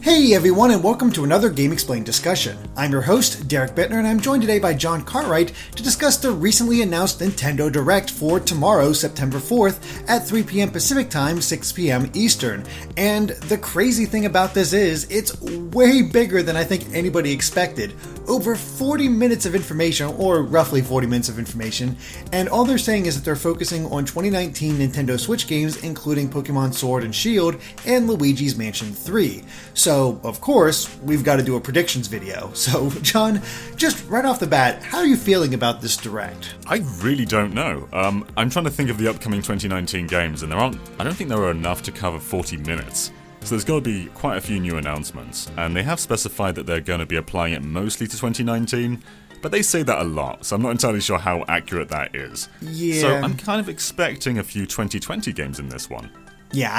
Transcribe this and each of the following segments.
Hey everyone, and welcome to another Game Explained discussion. I'm your host, Derek Bittner, and I'm joined today by John Cartwright to discuss the recently announced Nintendo Direct for tomorrow, September 4th, at 3 p.m. Pacific Time, 6 p.m. Eastern. And the crazy thing about this is, it's way bigger than I think anybody expected. Over 40 minutes of information, or roughly 40 minutes of information, and all they're saying is that they're focusing on 2019 Nintendo Switch games, including Pokemon Sword and Shield and Luigi's Mansion 3. So, of course, we've got to do a predictions video. So, John, just right off the bat, how are you feeling about this Direct? I really don't know. I'm trying to think of the upcoming 2019 games, and I don't think there are enough to cover 40 minutes. So there's got to be quite a few new announcements, and they have specified that they're going to be applying it mostly to 2019, but they say that a lot, so I'm not entirely sure how accurate that is. Yeah. So I'm kind of expecting a few 2020 games in this one. Yeah,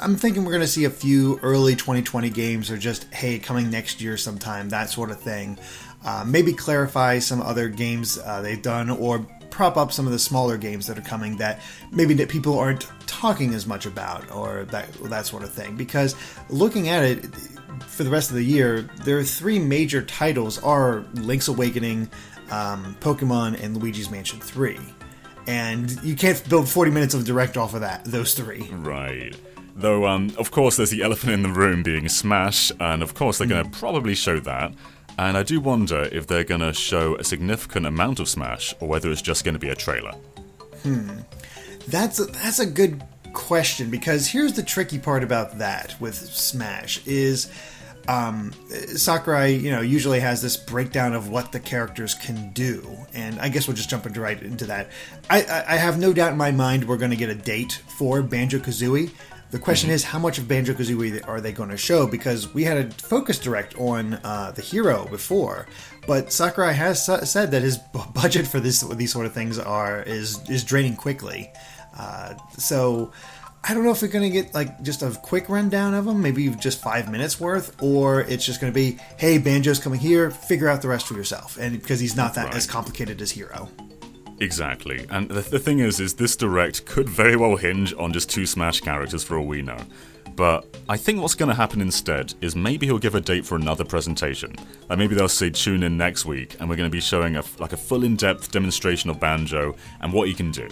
I'm thinking we're going to see a few early 2020 games, or just, hey, coming next year sometime, that sort of thing. Maybe clarify some other games they've done, or prop up some of the smaller games that are coming that maybe that people aren't talking as much about, or that sort of thing. Because looking at it, for the rest of the year, there are three major titles are Link's Awakening, Pokemon, and Luigi's Mansion 3. And you can't build 40 minutes of Direct off of those three. Right. Though, of course, there's the elephant in the room being Smash, and of course they're going to probably show that. And I do wonder if they're going to show a significant amount of Smash, or whether it's just going to be a trailer. That's a good question, because here's the tricky part about that with Smash is Sakurai, usually has this breakdown of what the characters can do, and I guess we'll just jump right into that. I have no doubt in my mind we're going to get a date for Banjo-Kazooie. The question is, how much of Banjo-Kazooie are they going to show? Because we had a focus direct on the hero before, but Sakurai has said that his budget for these sort of things is draining quickly. So I don't know if we're going to get just a quick rundown of them, maybe just 5 minutes worth, or it's just going to be, hey, Banjo's coming here, figure out the rest for yourself, and because he's not that as complicated as Hero. Exactly, and the thing is this Direct could very well hinge on just two Smash characters for all we know. But I think what's going to happen instead is maybe he'll give a date for another presentation. Like maybe they'll say tune in next week, and we're going to be showing a full in-depth demonstration of Banjo and what he can do.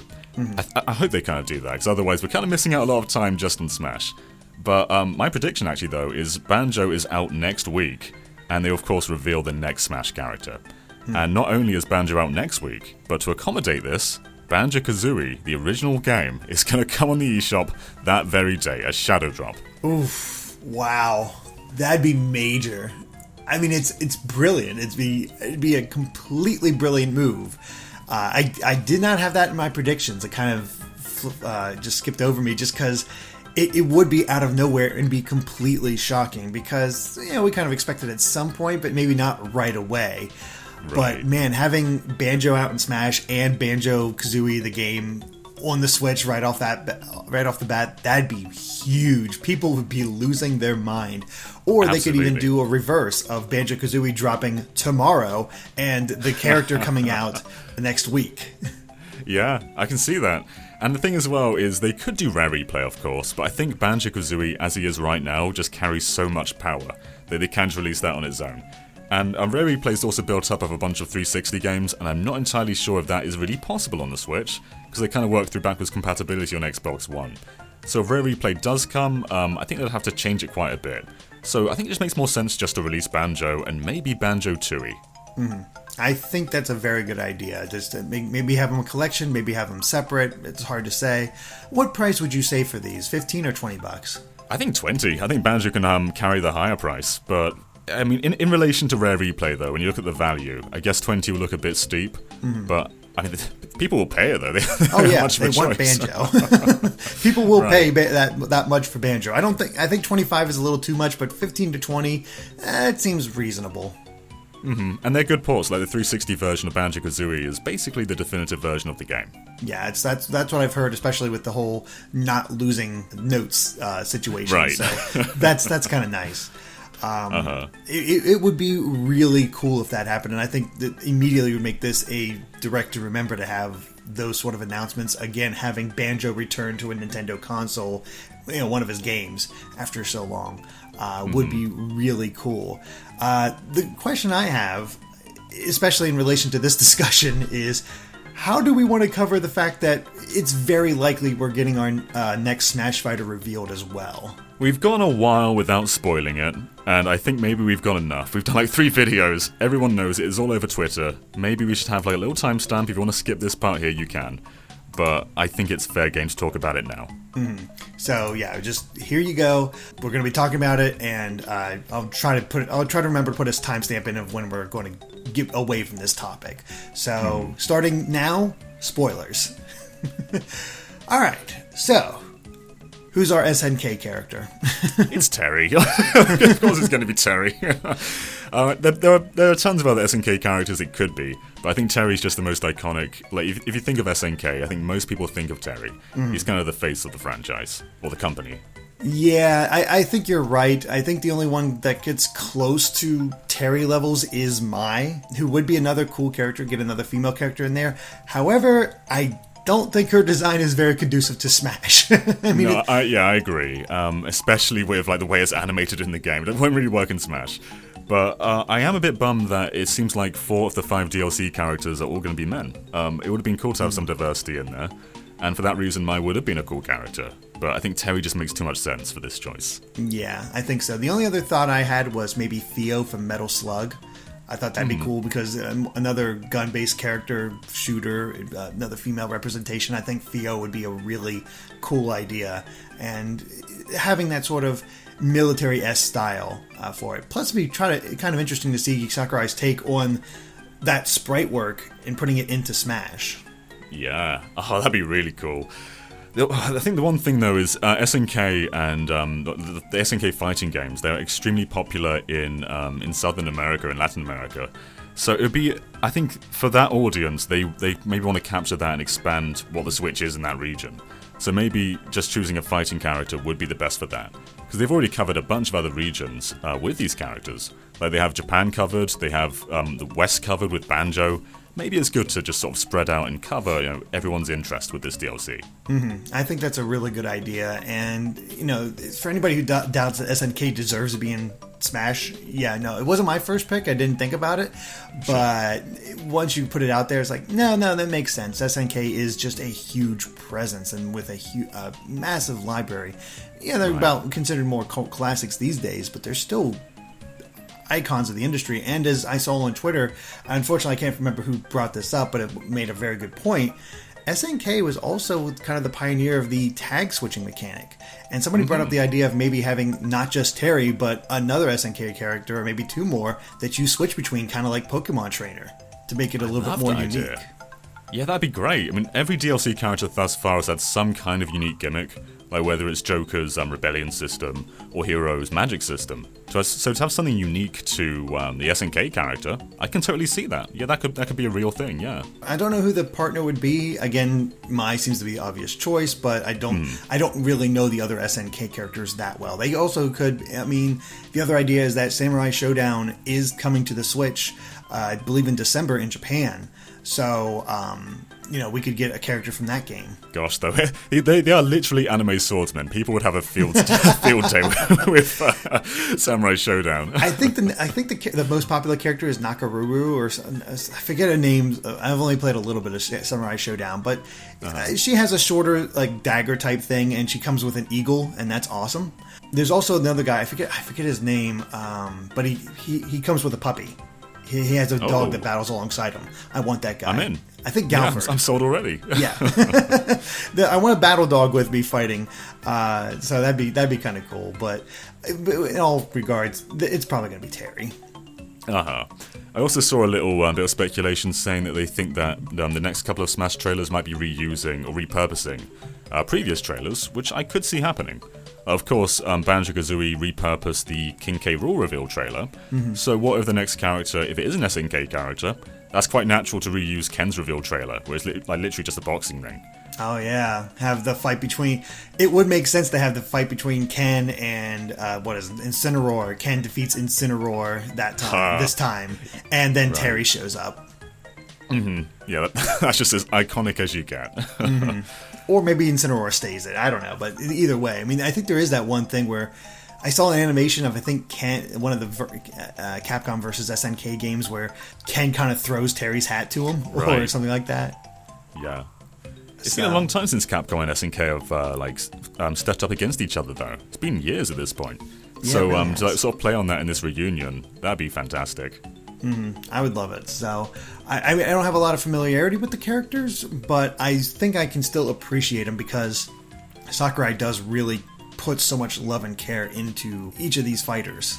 I hope they kind of do that, because otherwise we're kind of missing out a lot of time just on Smash. But my prediction actually though is Banjo is out next week, and they of course reveal the next Smash character. And not only is Banjo out next week, but to accommodate this, Banjo-Kazooie, the original game, is going to come on the eShop that very day, a shadow drop. Oof, wow. That'd be major. I mean, it's brilliant. It'd be a completely brilliant move. I did not have that in my predictions. It kind of just skipped over me just because it would be out of nowhere and be completely shocking, because we kind of expected it at some point, but maybe not right away. Right. But man, having Banjo out in Smash and Banjo-Kazooie the game on the Switch right off the bat, that'd be huge. People would be losing their mind. Or Absolutely. They could even do a reverse of Banjo-Kazooie dropping tomorrow and the character coming out the next week. Yeah, I can see that. And the thing as well is they could do Rare Replay, of course, but I think Banjo-Kazooie, as he is right now, just carries so much power that they can't release that on its own. And Rare Replay is also built up of a bunch of 360 games, and I'm not entirely sure if that is really possible on the Switch, because they kind of work through backwards compatibility on Xbox One. So if Rare Replay does come, I think they'll have to change it quite a bit. So I think it just makes more sense just to release Banjo, and maybe Banjo-Tooie. I think that's a very good idea. Just to maybe have them a collection, maybe have them separate. It's hard to say. What price would you say for these? $15 or $20? I think 20. I think Banjo can carry the higher price, but I mean, in relation to Rare Replay, though, when you look at the value, I guess 20 will look a bit steep, but I mean, people will pay it, though. They want Banjo. People will pay that much for Banjo. I think 25 is a little too much, but 15 to 20, it seems reasonable. And they're good ports. Like the 360 version of Banjo-Kazooie is basically the definitive version of the game. Yeah, that's what I've heard, especially with the whole not losing notes situation. Right. So that's kind of nice. It would be really cool if that happened, and I think that immediately would make this a direct to remember to have those sort of announcements. Again, having Banjo return to a Nintendo console, one of his games after so long, would be really cool. The question I have, especially in relation to this discussion, is how do we want to cover the fact that it's very likely we're getting our next Smash Fighter revealed as well? We've gone a while without spoiling it, and I think maybe we've gone enough. We've done like 3 videos, everyone knows it, it's all over Twitter. Maybe we should have like a little timestamp. If you want to skip this part here, you can. But I think it's fair game to talk about it now. So yeah, just here you go. We're going to be talking about it, and I'll try to remember to put a timestamp in of when we're going to get away from this topic. So starting now, spoilers. All right, so who's our SNK character? It's Terry. Of course it's going to be Terry. There are tons of other SNK characters it could be, but I think Terry's just the most iconic. Like, if you think of SNK, I think most people think of Terry. He's kind of the face of the franchise, or the company. Yeah, I think you're right. I think the only one that gets close to Terry levels is Mai, who would be another cool character, get another female character in there. However, I don't think her design is very conducive to Smash. I agree. Especially with like the way it's animated in the game. It won't really work in Smash. But I am a bit bummed that it seems like 4 of the 5 DLC characters are all going to be men. It would have been cool to have some diversity in there. And for that reason, Mai would have been a cool character. But I think Terry just makes too much sense for this choice. Yeah, I think so. The only other thought I had was maybe Theo from Metal Slug. I thought that'd be cool because another gun-based character shooter, another female representation. I think Theo would be a really cool idea. And having that sort of military-esque style for it. Plus, it'd be kind of interesting to see Sakurai's take on that sprite work and putting it into Smash. Yeah. Oh, that'd be really cool. I think the one thing, though, is SNK and the SNK fighting games, they're extremely popular in Southern America and Latin America. So it would be, I think, for that audience, they maybe want to capture that and expand what the Switch is in that region. So maybe just choosing a fighting character would be the best for that. Because they've already covered a bunch of other regions with these characters. Like, they have Japan covered, they have the West covered with Banjo. Maybe it's good to just sort of spread out and cover, everyone's interest with this DLC. I think that's a really good idea. And, for anybody who doubts that SNK deserves to be in Smash, it wasn't my first pick. I didn't think about it. But once you put it out there, it's like, no, that makes sense. SNK is just a huge presence and with a massive library. Yeah, they're about considered more cult classics these days, but they're still icons of the industry. And as I saw on Twitter, unfortunately I can't remember who brought this up, but it made a very good point. SNK was also kind of the pioneer of the tag switching mechanic. And somebody brought up the idea of maybe having not just Terry, but another SNK character, or maybe 2 more, that you switch between, kind of like Pokemon Trainer, to make it a little bit more unique. Idea. Yeah, that'd be great. I mean, every DLC character thus far has had some kind of unique gimmick, like whether it's Joker's rebellion system or Hero's magic system. So to have something unique to the SNK character, I can totally see that. Yeah, that could be a real thing, yeah. I don't know who the partner would be. Again, Mai seems to be the obvious choice, but I don't really know the other SNK characters that well. They also could, the other idea is that Samurai Showdown is coming to the Switch, I believe in December in Japan. So, we could get a character from that game. Gosh, though, they are literally anime swordsmen. People would have a field day with Samurai Showdown. I think the most popular character is Nakaruru, or I forget her name. I've only played a little bit of Samurai Showdown, but she has a shorter dagger type thing, and she comes with an eagle, and that's awesome. There's also another guy. I forget his name, but he comes with a puppy. He has a dog that battles alongside him. I want that guy. I'm in. I think Galford. Yeah, I'm sold already. Yeah. I want a battle dog with me fighting. So that'd be kind of cool. But in all regards, it's probably going to be Terry. I also saw a little bit of speculation saying that they think that the next couple of Smash trailers might be reusing or repurposing previous trailers, which I could see happening. Of course, Banjo-Kazooie repurposed the King K. Rool reveal trailer, so what if the next character, if it is an SNK character, that's quite natural to reuse Ken's reveal trailer, where it's literally just a boxing ring. Oh yeah, have the fight between... It would make sense to have the fight between Ken and, Incineroar. Ken defeats Incineroar this time, and then Terry shows up. Yeah, that's just as iconic as you get. Or maybe Incineroar stays it. I don't know. But either way, I mean, I think there is that one thing where I saw an animation of, I think, one of the Capcom versus SNK games where Ken kind of throws Terry's hat to him or something like that. Yeah. It's been a long time since Capcom and SNK have stepped up against each other, though. It's been years at this point. Yeah, so really to sort of play on that in this reunion, that'd be fantastic. I would love it. So I don't have a lot of familiarity with the characters, but I think I can still appreciate them because Sakurai does really put so much love and care into each of these fighters.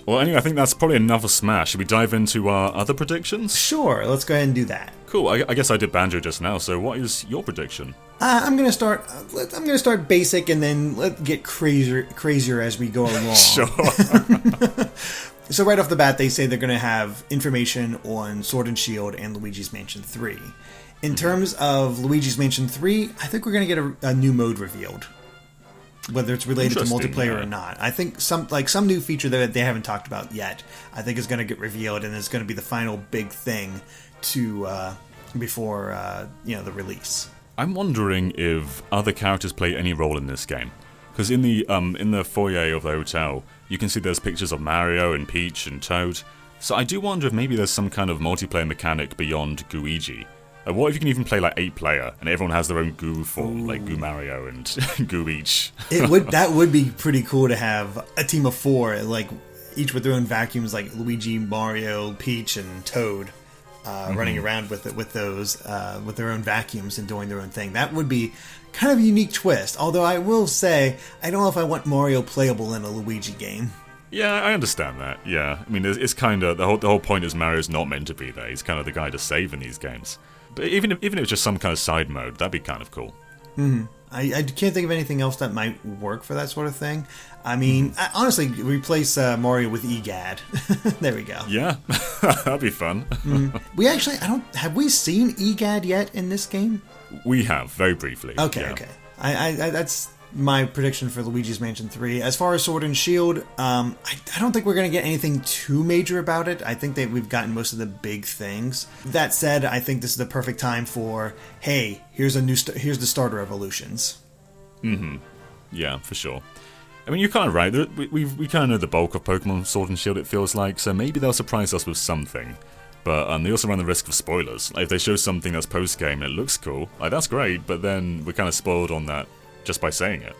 Well, anyway, I think that's probably enough of Smash. Should we dive into our other predictions? Sure, let's go ahead and do that. Cool. I guess I did Banjo just now. So, what is your prediction? I'm gonna start. I'm gonna start basic and then let get crazier as we go along. Sure. So right off the bat, they say they're gonna have information on Sword and Shield and Luigi's Mansion 3. In terms of Luigi's Mansion 3, I think we're gonna get a new mode revealed. Whether it's related to multiplayer or not. I think some new feature that they haven't talked about yet, I think is going to get revealed and is going to be the final big thing to before the release. I'm wondering if other characters play any role in this game. Because in the foyer of the hotel, you can see there's pictures of Mario and Peach and Toad. So I do wonder if maybe there's some kind of multiplayer mechanic beyond Gooigi. What if you can even play 8-player and everyone has their own Goo form, like Goo Mario and Goo Peach? That would be pretty cool to have a team of 4, each with their own vacuums, like Luigi, Mario, Peach, and Toad, running around with their own vacuums and doing their own thing. That would be kind of a unique twist. Although I will say, I don't know if I want Mario playable in a Luigi game. Yeah, I understand that. Yeah, I mean, it's kind of the whole point is Mario's not meant to be there. He's kind of the guy to save in these games. But even if it's just some kind of side mode, that'd be kind of cool. I can't think of anything else that might work for that sort of thing. I mean, honestly, replace Mario with EGAD. There we go. Yeah, that'd be fun. We actually, have we seen EGAD yet in this game? We have, very briefly. Okay. I that's my prediction for Luigi's Mansion 3. As far as Sword and Shield, I don't think we're going to get anything too major about it. I think that we've gotten most of the big things. That said, I think this is the perfect time for, hey, here's the starter evolutions. Yeah, for sure. I mean, you're kind of right. We kind of know the bulk of Pokemon Sword and Shield, it feels like, so maybe they'll surprise us with something. But they also run the risk of spoilers. If they show something that's post-game and it looks cool, that's great, but then we're kind of spoiled on that just by saying it.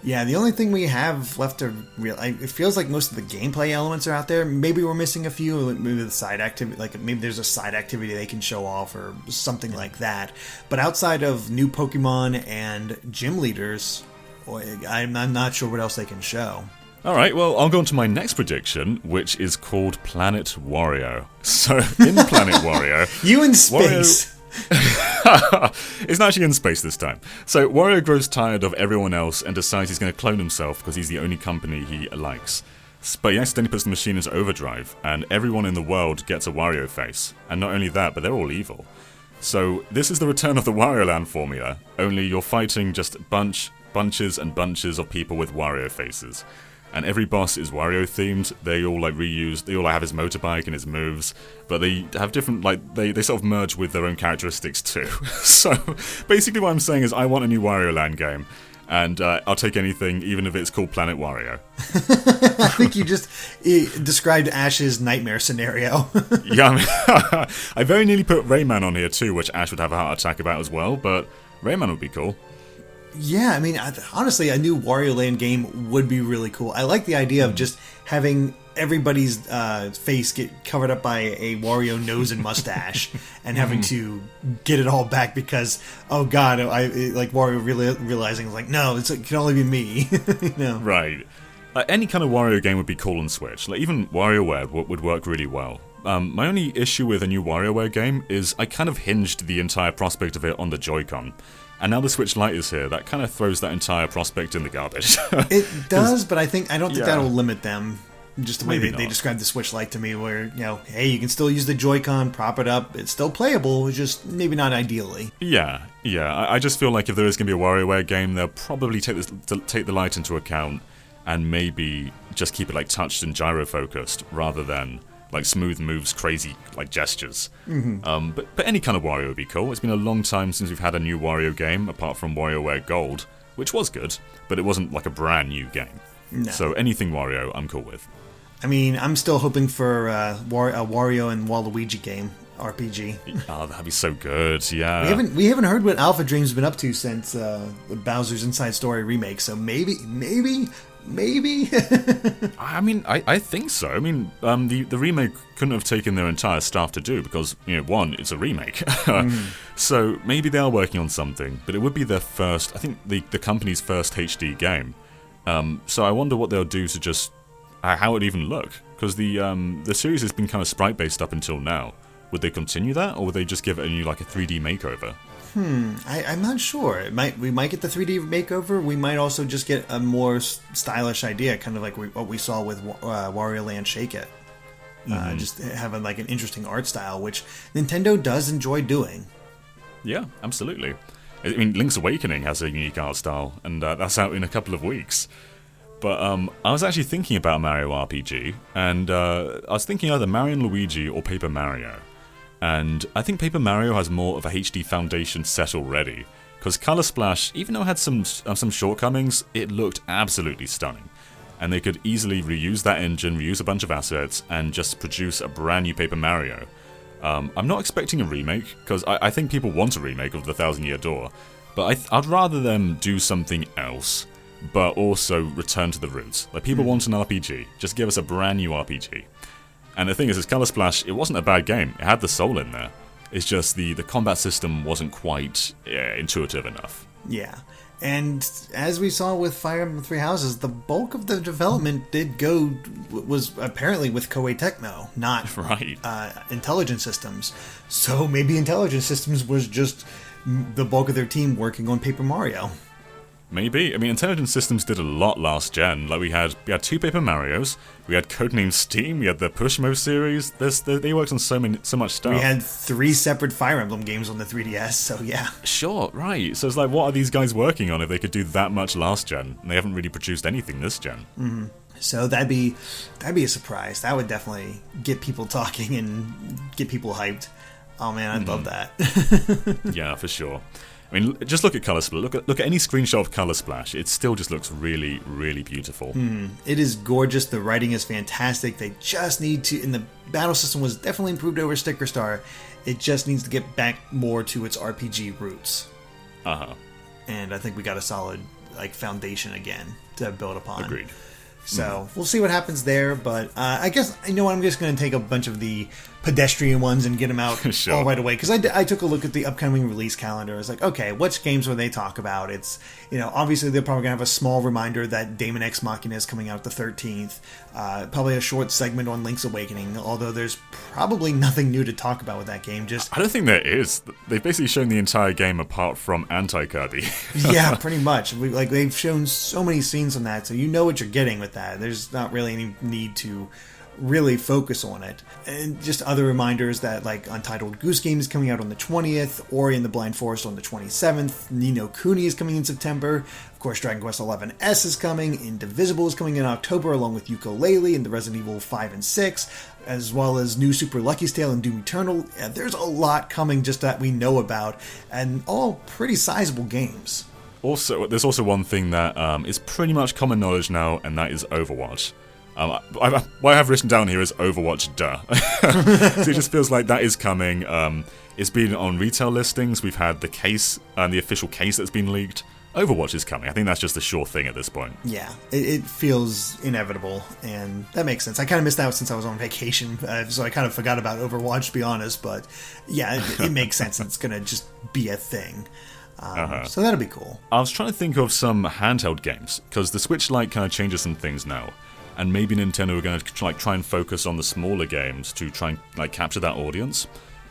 Yeah, the only thing we have left to it feels like most of the gameplay elements are out there. Maybe we're missing a few, maybe the side activity, maybe there's a side activity they can show off or something like that. But outside of new Pokemon and gym leaders, I'm not sure what else they can show. Alright, well, I'll go on to my next prediction, which is called Planet Wario. So, in Planet Wario... You in space! It's not actually in space this time. So Wario grows tired of everyone else and decides he's going to clone himself because he's the only company he likes. But he accidentally puts the machine into overdrive, and everyone in the world gets a Wario face. And not only that, but they're all evil. So this is the return of the Wario Land formula, only you're fighting just bunches and bunches of people with Wario faces. And every boss is Wario themed. They all reused. They all have his motorbike and his moves, but they have different they sort of merge with their own characteristics too. So basically, what I'm saying is, I want a new Wario Land game, and I'll take anything, even if it's called Planet Wario. I think you just described Ash's nightmare scenario. Yeah, I mean, I very nearly put Rayman on here too, which Ash would have a heart attack about as well. But Rayman would be cool. Yeah, I mean, honestly, a new Wario Land game would be really cool. I like the idea of just having everybody's face get covered up by a Wario nose and mustache and having to get it all back because, oh god, Wario really realizing, no, it can only be me. Right. Any kind of Wario game would be cool on Switch. Even WarioWare would work really well. My only issue with a new WarioWare game is I kind of hinged the entire prospect of it on the Joy-Con. And now the Switch Lite is here, that kind of throws that entire prospect in the garbage. It does, but I don't think that'll limit them. Just the way they described the Switch Lite to me, where, hey, you can still use the Joy-Con, prop it up, it's still playable, it's just maybe not ideally. Yeah. I just feel like if there is going to be a WarioWare game, they'll probably take the Lite into account and maybe just keep it touched and gyro-focused, rather than like smooth moves, crazy like gestures. But any kind of Wario would be cool. It's been a long time since we've had a new Wario game, apart from WarioWare Gold, which was good, but it wasn't like a brand new game. No. So anything Wario, I'm cool with. I mean, I'm still hoping for a Wario and Waluigi game, RPG. Oh, that'd be so good, yeah. We haven't heard what Alpha Dream's been up to since the Bowser's Inside Story remake, so maybe. I mean, I think so. I mean, the remake couldn't have taken their entire staff to do because, one, it's a remake. So maybe they are working on something, but it would be their first, I think the company's first HD game. So I wonder what they'll do to just, how it even look, because the series has been kind of sprite-based up until now. Would they continue that, or would they just give it a new, like a 3D makeover? I'm not sure. We might get the 3D makeover. We might also just get a more stylish idea, kind of like what we saw with Wario Land Shake It. Just having like an interesting art style, which Nintendo does enjoy doing. Yeah, absolutely. I mean, Link's Awakening has a unique art style, and that's out in a couple of weeks. But I was actually thinking about Mario RPG, and I was thinking either Mario and Luigi or Paper Mario. And I think Paper Mario has more of a HD foundation set already, because Color Splash, even though it had some shortcomings, it looked absolutely stunning. And they could easily reuse that engine, reuse a bunch of assets, and just produce a brand new Paper Mario. I'm not expecting a remake, because I think people want a remake of The Thousand Year Door, but I'd rather them do something else, but also return to the roots. Like, people want an RPG, just give us a brand new RPG. And the thing is Color Splash, it wasn't a bad game. It had the soul in there. It's just the combat system wasn't quite intuitive enough. Yeah. And as we saw with Fire Emblem Three Houses, the bulk of the development was apparently with Koei Tecmo, not right. Intelligent Systems. So maybe Intelligent Systems was just the bulk of their team working on Paper Mario. Maybe. I mean, Intelligent Systems did a lot last gen. Like we had two Paper Marios, we had Codename Steam, we had the Pushmo series. They worked on so much stuff. We had 3 separate Fire Emblem games on the 3DS, so yeah. Sure, right. So it's like, what are these guys working on if they could do that much last gen? And they haven't really produced anything this gen. Mm-hmm. So that'd be a surprise. That would definitely get people talking and get people hyped. Oh man, I'd love that. Yeah, for sure. I mean, just look at Color Splash. Look at any screenshot of Color Splash. It still just looks really, really beautiful. It is gorgeous. The writing is fantastic. They just need to... And the battle system was definitely improved over Sticker Star. It just needs to get back more to its RPG roots. And I think we got a solid foundation again to build upon. Agreed. So we'll see what happens there, but I guess, I'm just going to take a bunch of the pedestrian ones and get them out Sure. all right away, because I took a look at the upcoming release calendar. I was like, okay, which games will they talk about? It's, obviously they're probably going to have a small reminder that Daemon X Machina is coming out the 13th, probably a short segment on Link's Awakening, although there's probably nothing new to talk about with that game. I don't think there is. They've basically shown the entire game apart from Anti-Kirby. Yeah, pretty much. They've shown so many scenes on that, so you know what you're getting with that. There's not really any need to really focus on it. And just other reminders that Untitled Goose Game is coming out on the 20th, Ori and the Blind Forest on the 27th, Ni no Kuni is coming in September, of course Dragon Quest XI-S is coming, Indivisible is coming in October along with Yooka-Laylee and the Resident Evil 5 and 6, as well as New Super Lucky's Tale and Doom Eternal. There's a lot coming just that we know about, and all pretty sizable games. Also, there's also one thing that is pretty much common knowledge now, and that is Overwatch. What I have written down here is Overwatch, duh. So it just feels like that is coming. It's been on retail listings. We've had the case, the official case that's been leaked. Overwatch is coming. I think that's just a sure thing at this point. Yeah, it feels inevitable, and that makes sense. I kind of missed out since I was on vacation, so I kind of forgot about Overwatch, to be honest. But yeah, it makes sense. It's going to just be a thing. So that'll be cool. I was trying to think of some handheld games, because the Switch Lite kind of changes some things now. And maybe Nintendo are going to try and focus on the smaller games to try and capture that audience.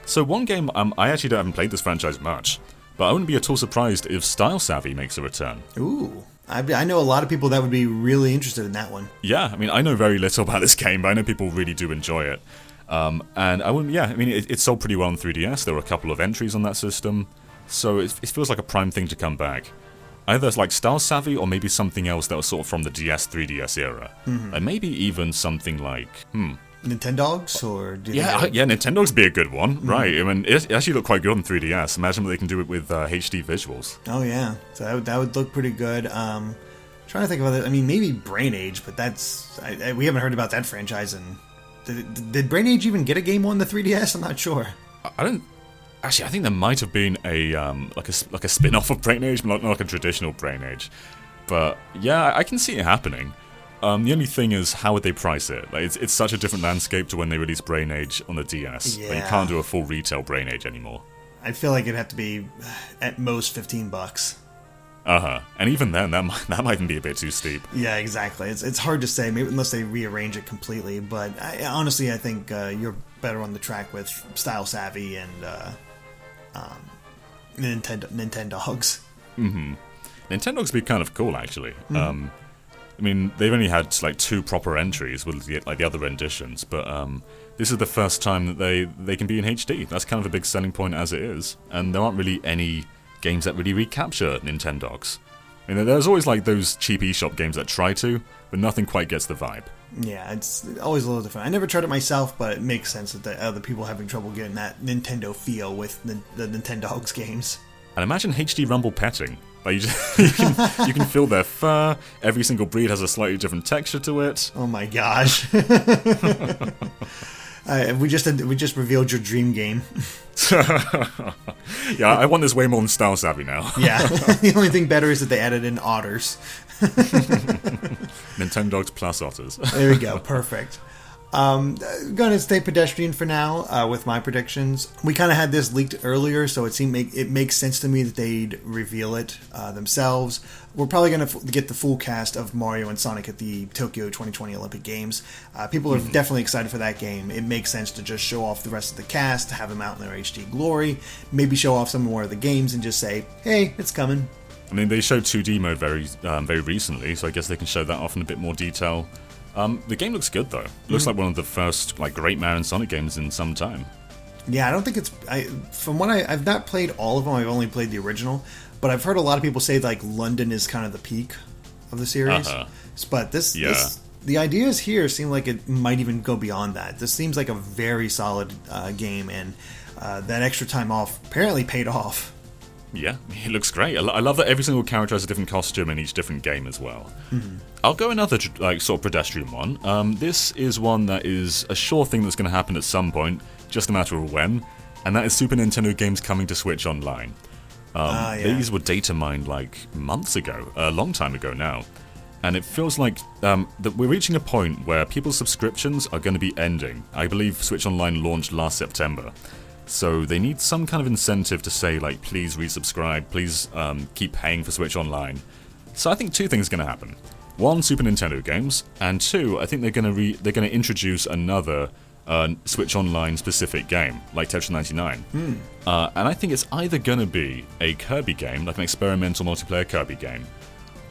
So one game, I actually haven't played this franchise much, but I wouldn't be at all surprised if Style Savvy makes a return. Ooh, I know a lot of people that would be really interested in that one. Yeah, I mean, I know very little about this game, but I know people really do enjoy it. And I wouldn't, yeah, I mean, it sold pretty well on 3DS. There were a couple of entries on that system, so it feels like a prime thing to come back. Either it's Style Savvy or maybe something else that was sort of from the DS, 3DS era. Like maybe even something like, Nintendogs, or yeah, Nintendogs would be a good one, right? I mean, it actually looked quite good on 3DS. Imagine what they can do it with HD visuals. Oh yeah, so that would look pretty good. Trying to think about it. I mean, maybe Brain Age, but that's we haven't heard about that franchise. And did Brain Age even get a game on the 3DS? I'm not sure. I don't. Actually, I think there might have been a like a spin-off of Brain Age, but not like a traditional Brain Age. But yeah, I can see it happening. The only thing is, how would they price it? Like, it's such a different landscape to when they released Brain Age on the DS. Yeah. Like, you can't do a full retail Brain Age anymore. I feel like it'd have to be at most $15. And even then, that might even be a bit too steep. Yeah, exactly. It's hard to say, maybe unless they rearrange it completely. But honestly, I think you're better on the track with Style Savvy and Nintendogs. Nintendogs would be kind of cool, actually. I mean, they've only had like 2 proper entries with the other renditions, but this is the first time that they can be in HD. That's kind of a big selling point as it is, and there aren't really any games that really recapture Nintendogs. I mean, there's always like those cheap eShop games that try to, but nothing quite gets the vibe. Yeah, it's always a little different. I never tried it myself, but it makes sense that the other people having trouble getting that Nintendo feel with the Nintendogs games. And imagine HD Rumble petting. Like you can feel their fur. Every single breed has a slightly different texture to it. Oh my gosh! We just revealed your dream game. Yeah, I want this way more than Style Savvy now. Yeah, the only thing better is that they added in otters. Nintendogs plus otters. There we go. Perfect. Gonna stay pedestrian for now with my predictions. We kind of had this leaked earlier, so it makes sense to me that they'd reveal it themselves. We're probably gonna get the full cast of Mario and Sonic at the Tokyo 2020 Olympic Games. People are definitely excited for that game. It makes sense to just show off the rest of the cast, have them out in their HD glory, maybe show off some more of the games, and just say, "Hey, it's coming." I mean, they showed 2D mode very recently, so I guess they can show that off in a bit more detail. The game looks good though. It looks like one of the first like great Mario and Sonic games in some time. Yeah, I don't think it's. From what I've not played all of them. I've only played the original, but I've heard a lot of people say like London is kind of the peak of the series. But the ideas here seem like it might even go beyond that. This seems like a very solid game, and that extra time off apparently paid off. Yeah, it looks great. I love that every single character has a different costume in each different game as well. I'll go another like sort of pedestrian one. This is one that is a sure thing that's going to happen at some point, just a matter of when, and that is Super Nintendo games coming to Switch Online. These were data mined like months ago, a long time ago now, and it feels like that we're reaching a point where people's subscriptions are going to be ending. I believe Switch Online launched last September. So they need some kind of incentive to say, like, please resubscribe, please keep paying for Switch Online. So I think 2 things are going to happen. 1, Super Nintendo games, and 2, I think they're going to introduce another Switch Online specific game, like Tetris 99. And I think it's either going to be a Kirby game, like an experimental multiplayer Kirby game,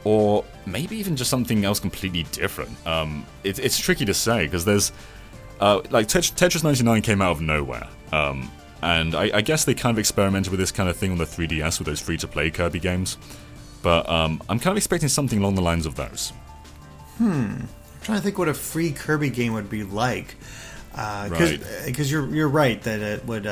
or maybe even just something else completely different. It's tricky to say, because there's... like, Tetris 99 came out of nowhere. And I guess they kind of experimented with this kind of thing on the 3DS with those free-to-play Kirby games. But I'm kind of expecting something along the lines of those. I'm trying to think what a free Kirby game would be like. Because you're right that it would...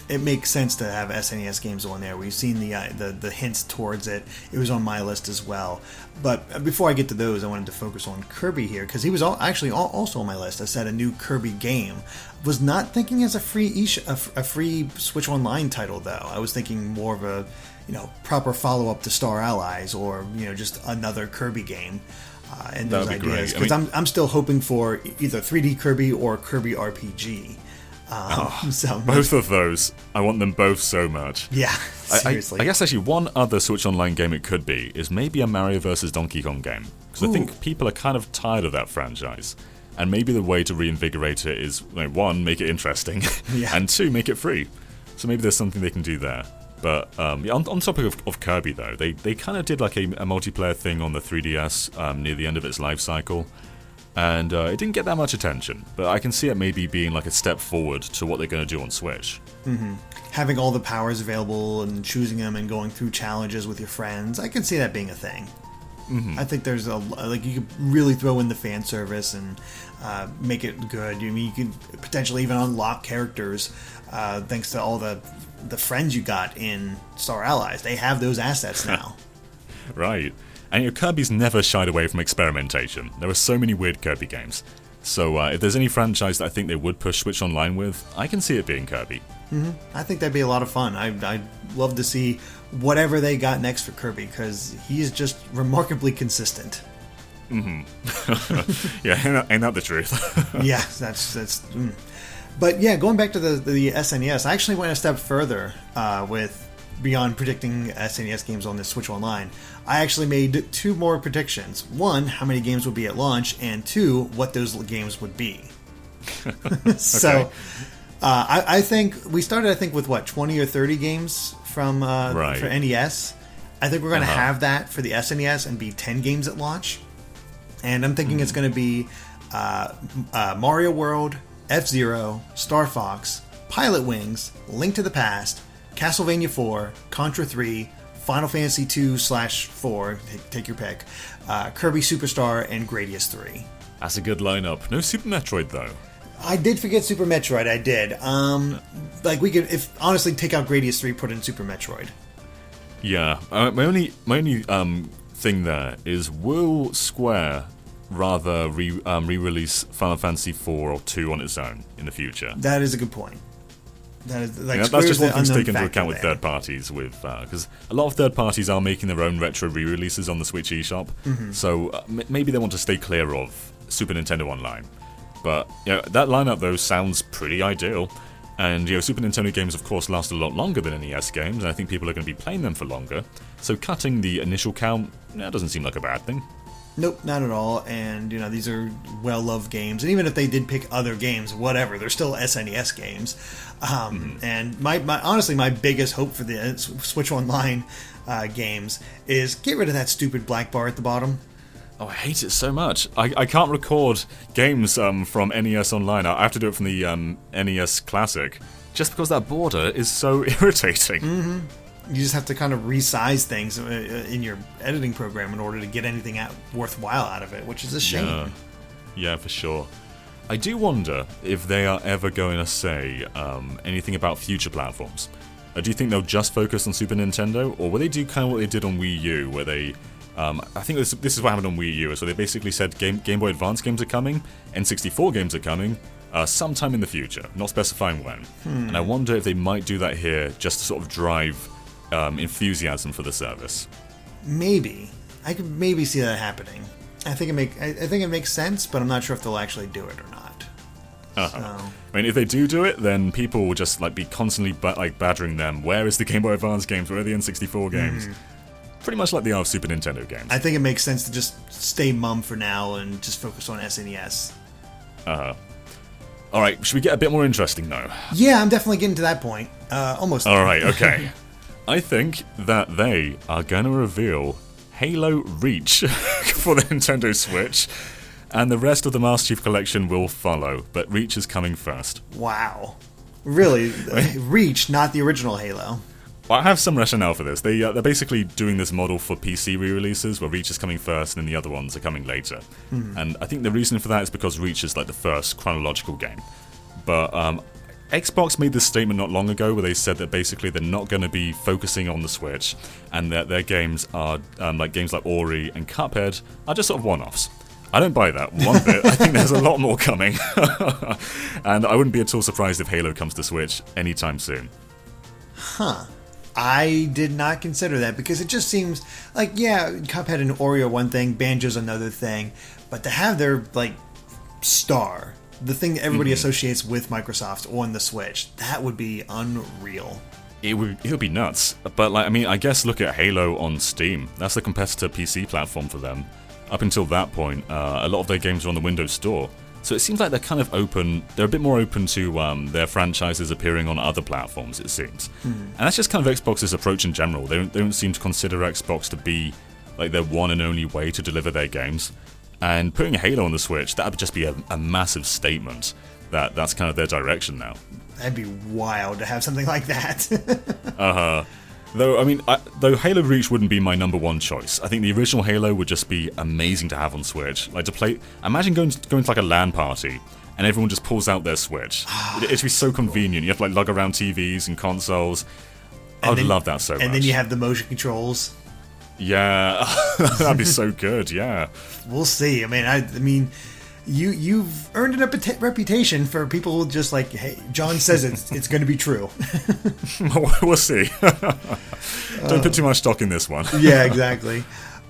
it makes sense to have SNES games on there. We've seen the hints towards it. It was on my list as well. But before I get to those, I wanted to focus on Kirby here, because he was actually also on my list. I said a new Kirby game. Was not thinking as a free Switch Online title though. I was thinking more of a proper follow up to Star Allies, or just another Kirby game. And those ideas, because I'm still hoping for either 3D Kirby or Kirby RPG. Both of those, I want them both so much. Yeah, seriously. I guess actually one other Switch Online game it could be is maybe a Mario vs. Donkey Kong game, because I think people are kind of tired of that franchise, and maybe the way to reinvigorate it is, 1, make it interesting, and 2, make it free. So maybe there's something they can do there. But on topic of Kirby though, they kind of did like a multiplayer thing on the 3DS near the end of its life cycle. And it didn't get that much attention, but I can see it maybe being like a step forward to what they're going to do on Switch. Having all the powers available and choosing them and going through challenges with your friends, I can see that being a thing. I think there's you could really throw in the fan service and make it good. I mean, you could potentially even unlock characters thanks to all the friends you got in Star Allies. They have those assets now. Right. And Kirby's never shied away from experimentation. There are so many weird Kirby games. So if there's any franchise that I think they would push Switch Online with, I can see it being Kirby. I think that'd be a lot of fun. I'd love to see whatever they got next for Kirby, because he's just remarkably consistent. Yeah, ain't that the truth? Yeah, that's. But yeah, going back to the SNES, I actually went a step further with beyond predicting SNES games on the Switch Online. I actually made 2 more predictions. 1, how many games would be at launch, and 2, what those games would be. So, I think we started, with what, 20 or 30 games from for NES. I think we're going to have that for the SNES and be 10 games at launch. And I'm thinking it's going to be Mario World, F-Zero, Star Fox, Pilot Wings, Link to the Past, Castlevania 4, Contra 3, Final Fantasy 2/4, take your pick, Kirby Superstar, and Gradius 3. That's a good lineup. No Super Metroid, though. I did forget Super Metroid, I did. We could, honestly, take out Gradius 3, put in Super Metroid. Yeah, my only thing there is, will Square rather re-release Final Fantasy 4 or 2 on its own in the future? That is a good point. That is, that's just one thing to take into account with third parties, because a lot of third parties are making their own retro re-releases on the Switch eShop, so maybe they want to stay clear of Super Nintendo Online. But that lineup though sounds pretty ideal, and Super Nintendo games of course last a lot longer than NES games, and I think people are going to be playing them for longer. So cutting the initial count, doesn't seem like a bad thing. Nope, not at all. And these are well-loved games, and even if they did pick other games, whatever, they're still SNES games. And honestly, my biggest hope for the Switch Online games is get rid of that stupid black bar at the bottom. Oh, I hate it so much. I can't record games from NES Online. I have to do it from the NES Classic, just because that border is so irritating. You just have to kind of resize things in your editing program in order to get anything worthwhile out of it, which is a shame. Yeah, for sure. I do wonder if they are ever going to say anything about future platforms. Do you think they'll just focus on Super Nintendo, or will they do kind of what they did on Wii U, where they... I think this is what happened on Wii U, so they basically said Game Boy Advance games are coming, N64 games are coming, sometime in the future, not specifying when. And I wonder if they might do that here just to sort of drive enthusiasm for the service. Maybe. I could maybe see that happening. I think it makes sense, but I'm not sure if they'll actually do it or not. So. I mean, if they do it, then people will just be constantly badgering them. Where is the Game Boy Advance games? Where are the N64 games? Pretty much like they are of Super Nintendo games. I think it makes sense to just stay mum for now and just focus on SNES. Alright, should we get a bit more interesting though? Yeah, I'm definitely getting to that point. Almost. Alright, okay. I think that they are going to reveal Halo Reach for the Nintendo Switch, and the rest of the Master Chief Collection will follow, but Reach is coming first. Wow. Really? Reach, not the original Halo. Well, I have some rationale for this. They're basically doing this model for PC re-releases, where Reach is coming first and then the other ones are coming later. And I think the reason for that is because Reach is the first chronological game. But Xbox made this statement not long ago where they said that basically they're not going to be focusing on the Switch, and that their games are, games like Ori and Cuphead, are just sort of one-offs. I don't buy that one bit. I think there's a lot more coming. And I wouldn't be at all surprised if Halo comes to Switch anytime soon. Huh. I did not consider that, because it just seems like, yeah, Cuphead and Ori are one thing, Banjo's another thing, but to have their, star, the thing that everybody associates with Microsoft on the Switch, that would be unreal. It would be nuts. But, I guess look at Halo on Steam. That's the competitor PC platform for them. Up until that point, a lot of their games are on the Windows Store. So it seems like they're kind of open, they're a bit more open to their franchises appearing on other platforms, it seems. And that's just kind of Xbox's approach in general. They don't seem to consider Xbox to be their one and only way to deliver their games. And putting Halo on the Switch, that would just be a massive statement that's kind of their direction now. That'd be wild to have something like that. Though, I mean, though Halo Reach wouldn't be my number one choice. I think the original Halo would just be amazing to have on Switch. Like, to play... Imagine going to like a LAN party, and everyone just pulls out their Switch. It'd be so convenient. You have to, like, lug around TVs and consoles. I'd love that so much. And then you have the motion controls. Yeah, that'd be so good, yeah. We'll see. I mean... You've earned a reputation for people just like, hey, John says it's going to be true. We'll see. Don't put too much stock in this one. Yeah, exactly.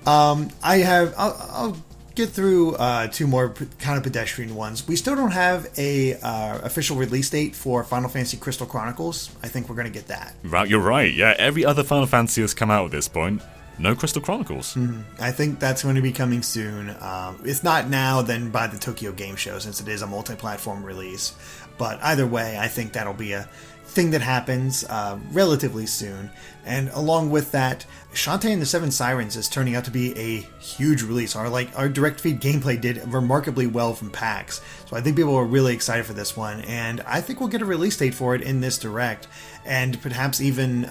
I'll get through two more kind of pedestrian ones. We still don't have a official release date for Final Fantasy Crystal Chronicles. I think we're going to get that. Right, you're right. Yeah, every other Final Fantasy has come out at this point. No Crystal Chronicles. Mm-hmm. I think that's going to be coming soon. If not now, then by the Tokyo Game Show, since it is a multi-platform release. But either way, I think that'll be a thing that happens relatively soon. And along with that, Shantae and the Seven Sirens is turning out to be a huge release. Our direct feed gameplay did remarkably well from PAX. So I think people are really excited for this one. And I think we'll get a release date for it in this direct. And perhaps even,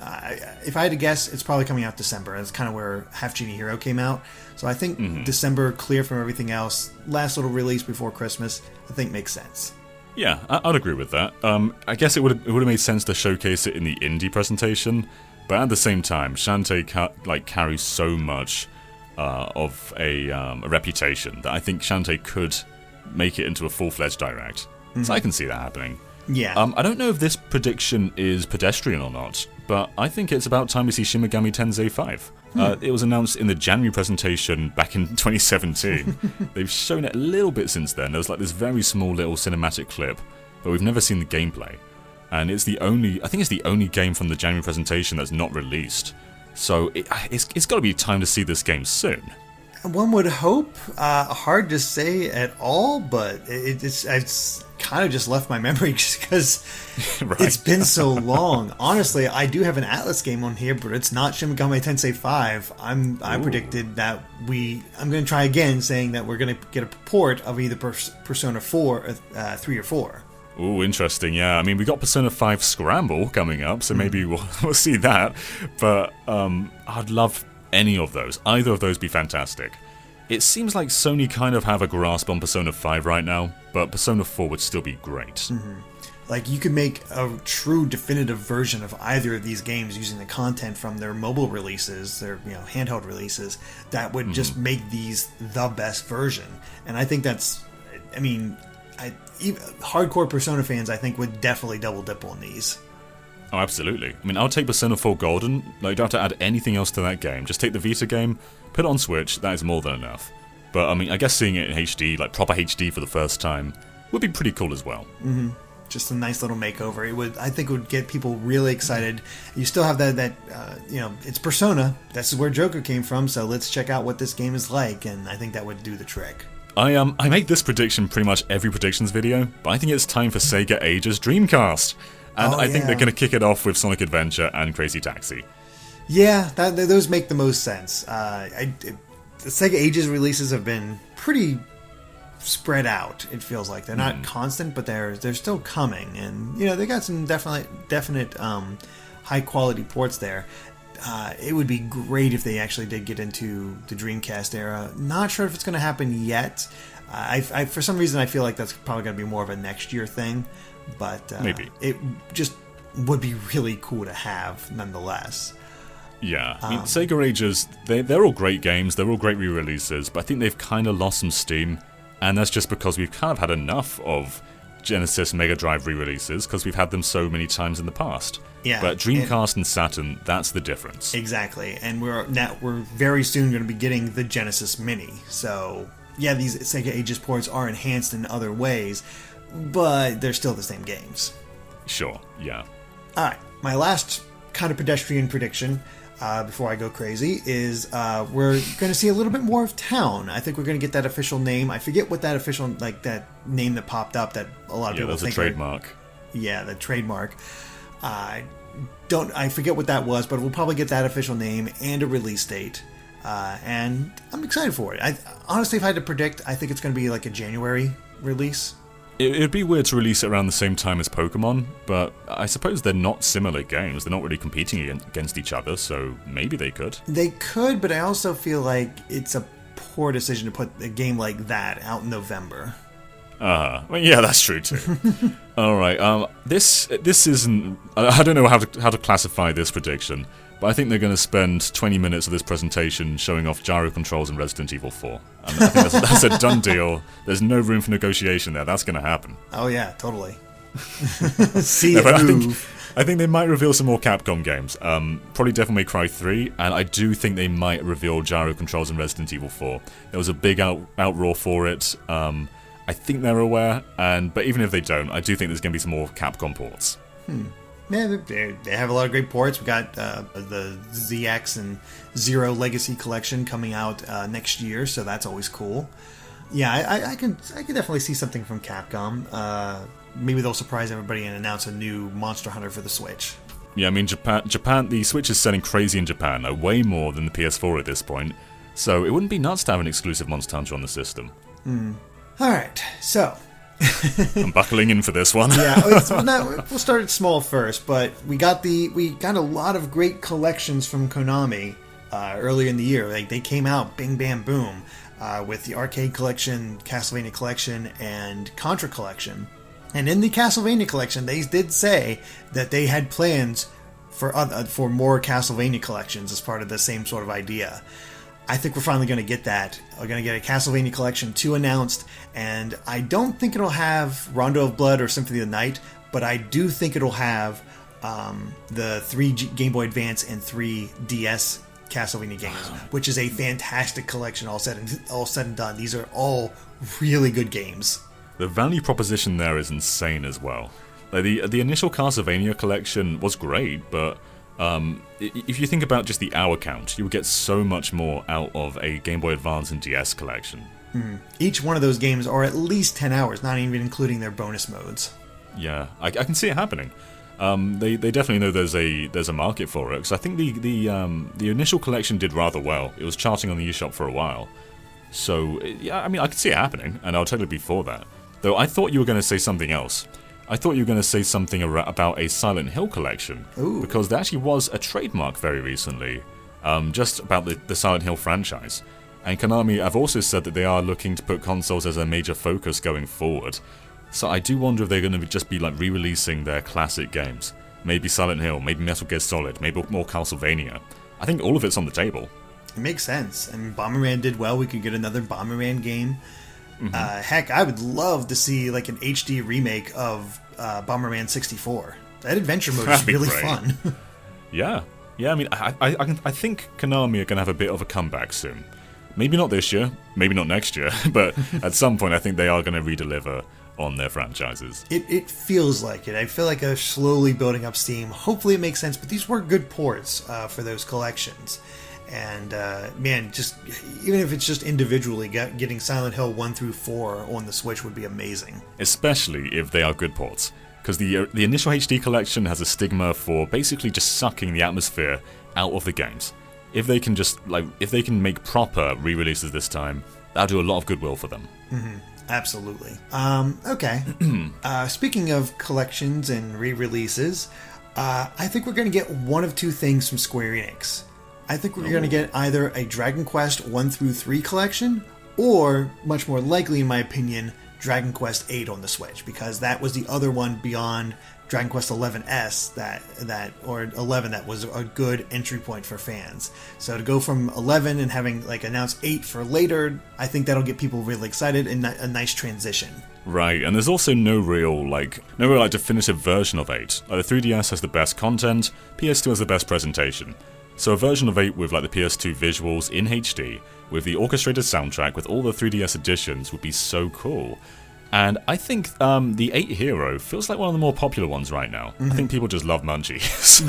if I had to guess, it's probably coming out December. That's kind of where Half Genie Hero came out. So I think December, clear from everything else, last little release before Christmas, I think makes sense. Yeah, I'd agree with that. I guess it would have made sense to showcase it in the indie presentation, but at the same time, Shantae carries so much of a reputation that I think Shantae could make it into a full-fledged direct. So I can see that happening. Yeah. I don't know if this prediction is pedestrian or not, but I think it's about time we see Shin Megami Tensei 5. It was announced in the January presentation back in 2017. They've shown it a little bit since then. There was like this very small little cinematic clip, but we've never seen the gameplay. And I think it's the only game from the January presentation that's not released. So it's got to be time to see this game soon. One would hope. Hard to say at all, but it's kind of just left my memory just because right. It's been so long. Honestly, I do have an Atlas game on here, but it's not Shin Megami Tensei 5. I predicted that I'm going to try again, saying that we're going to get a port of either Persona 4, 3 or 4. Ooh, interesting, yeah. I mean, we got Persona 5 Scramble coming up, so maybe we'll see that. But I'd love any of those. Either of those be fantastic. It seems like Sony kind of have a grasp on Persona 5 right now, but Persona 4 would still be great. Mm-hmm. Like, you could make a true definitive version of either of these games using the content from their mobile releases, their handheld releases, that would just make these the best version. And I think that's, hardcore Persona fans, I think, would definitely double dip on these. Oh, absolutely. I mean, I'll take Persona 4 Golden. Like, you don't have to add anything else to that game. Just take the Vita game, put it on Switch, that is more than enough. But, I mean, I guess seeing it in HD, like proper HD for the first time, would be pretty cool as well. Mm-hmm. Just a nice little makeover. I think it would get people really excited. You still have that it's Persona. That's where Joker came from, so let's check out what this game is like, and I think that would do the trick. I make this prediction pretty much every predictions video, but I think it's time for Sega Age's Dreamcast. And I think they're going to kick it off with Sonic Adventure and Crazy Taxi. Yeah, those make the most sense. The Sega Ages releases have been pretty spread out. It feels like they're not constant, but they're still coming, and they got some definite high quality ports there. It would be great if they actually did get into the Dreamcast era. Not sure if it's going to happen yet. I for some reason I feel like that's probably going to be more of a next year thing. But maybe it just would be really cool to have, nonetheless. Yeah, I mean, Sega Ages, they're all great games, they're all great re-releases, but I think they've kind of lost some steam, and that's just because we've kind of had enough of Genesis Mega Drive re-releases, because we've had them so many times in the past. Yeah, but Dreamcast and Saturn, that's the difference. Exactly, and we're very soon going to be getting the Genesis Mini, so yeah, these Sega Ages ports are enhanced in other ways, but they're still the same games. Sure, yeah. Alright, my last kind of pedestrian prediction, before I go crazy, is we're going to see a little bit more of Town. I think we're going to get that official name. I forget what that official, that name that popped up that a lot of people think... Yeah, that's a trademark. The trademark. I forget what that was, but we'll probably get that official name and a release date. And I'm excited for it. Honestly, if I had to predict, I think it's going to be like a January release. It'd be weird to release it around the same time as Pokemon, but I suppose they're not similar games. They're not really competing against each other, so maybe they could. They could, but I also feel like it's a poor decision to put a game like that out in November. Well, yeah, that's true too. All right, this isn't. I don't know how to classify this prediction, but I think they're going to spend 20 minutes of this presentation showing off gyro controls in Resident Evil 4. And I think that's a done deal. There's no room for negotiation there. That's going to happen. Oh yeah, totally. See it move. I think they might reveal some more Capcom games. Probably Devil May Cry 3, and I do think they might reveal gyro controls in Resident Evil 4. There was a big outroar for it. I think they're aware, but even if they don't, I do think there's going to be some more Capcom ports. Yeah, they have a lot of great ports. We got the ZX and Zero Legacy Collection coming out next year, so that's always cool. Yeah, I can definitely see something from Capcom. Maybe they'll surprise everybody and announce a new Monster Hunter for the Switch. Yeah, I mean, Japan, the Switch is selling crazy in Japan, way more than the PS4 at this point, so it wouldn't be nuts to have an exclusive Monster Hunter on the system. Alright, so... I'm buckling in for this one. Yeah, we'll start small first, but we got a lot of great collections from Konami earlier in the year. Like, they came out, bing, bam, boom, with the Arcade Collection, Castlevania Collection, and Contra Collection. And in the Castlevania Collection, they did say that they had plans for more Castlevania collections as part of the same sort of idea. I think we're finally going to get that. We're going to get a Castlevania Collection 2 announced, and I don't think it'll have Rondo of Blood or Symphony of the Night, but I do think it'll have the 3 Game Boy Advance and 3 DS Castlevania games, which is a fantastic collection all said and done. These are all really good games. The value proposition there is insane as well. Like the initial Castlevania collection was great, but if you think about just the hour count, you would get so much more out of a Game Boy Advance and DS collection. Each one of those games are at least 10 hours, not even including their bonus modes. Yeah, I can see it happening. They definitely know there's a market for it, because I think the initial collection did rather well. It was charting on the eShop for a while. So, yeah, I mean, I can see it happening, and I'll totally be for that. Though I thought you were going to say something else. I thought you were going to say something about a Silent Hill collection. Ooh. Because there actually was a trademark very recently, just about the Silent Hill franchise. And Konami have also said that they are looking to put consoles as a major focus going forward. So I do wonder if they're going to just be like re-releasing their classic games. Maybe Silent Hill, maybe Metal Gear Solid, maybe more Castlevania. I think all of it's on the table. It makes sense. I mean, Bomberman did well. We could get another Bomberman game. Heck, I would love to see like an HD remake of Bomberman 64. That adventure mode is really fun. Yeah. I mean, I think Konami are going to have a bit of a comeback soon. Maybe not this year, maybe not next year, but at some point I think they are going to redeliver on their franchises. It feels like it. I feel like they're slowly building up steam. Hopefully it makes sense, but these were good ports for those collections. And man, just even if it's just individually, getting Silent Hill 1 through 4 on the Switch would be amazing. Especially if they are good ports. Because the initial HD collection has a stigma for basically just sucking the atmosphere out of the games. If they can make proper re-releases this time, that'll do a lot of goodwill for them. Absolutely. Okay. Speaking of collections and re-releases, I think we're going to get one of two things from Square Enix. I think we're going to get either a Dragon Quest 1 through 3 collection, or, much more likely in my opinion, Dragon Quest 8 on the Switch, because that was the other one beyond Dragon Quest 11S or 11 that was a good entry point for fans. So to go from 11 and having announced 8 for later, I think that'll get people really excited and a nice transition. Right, and there's also no real definitive version of 8. The 3DS has the best content, PS2 has the best presentation. So a version of 8 with the PS2 visuals in HD, with the orchestrated soundtrack with all the 3DS editions would be so cool. And I think the 8 Hero feels like one of the more popular ones right now. I think people just love Munchie. So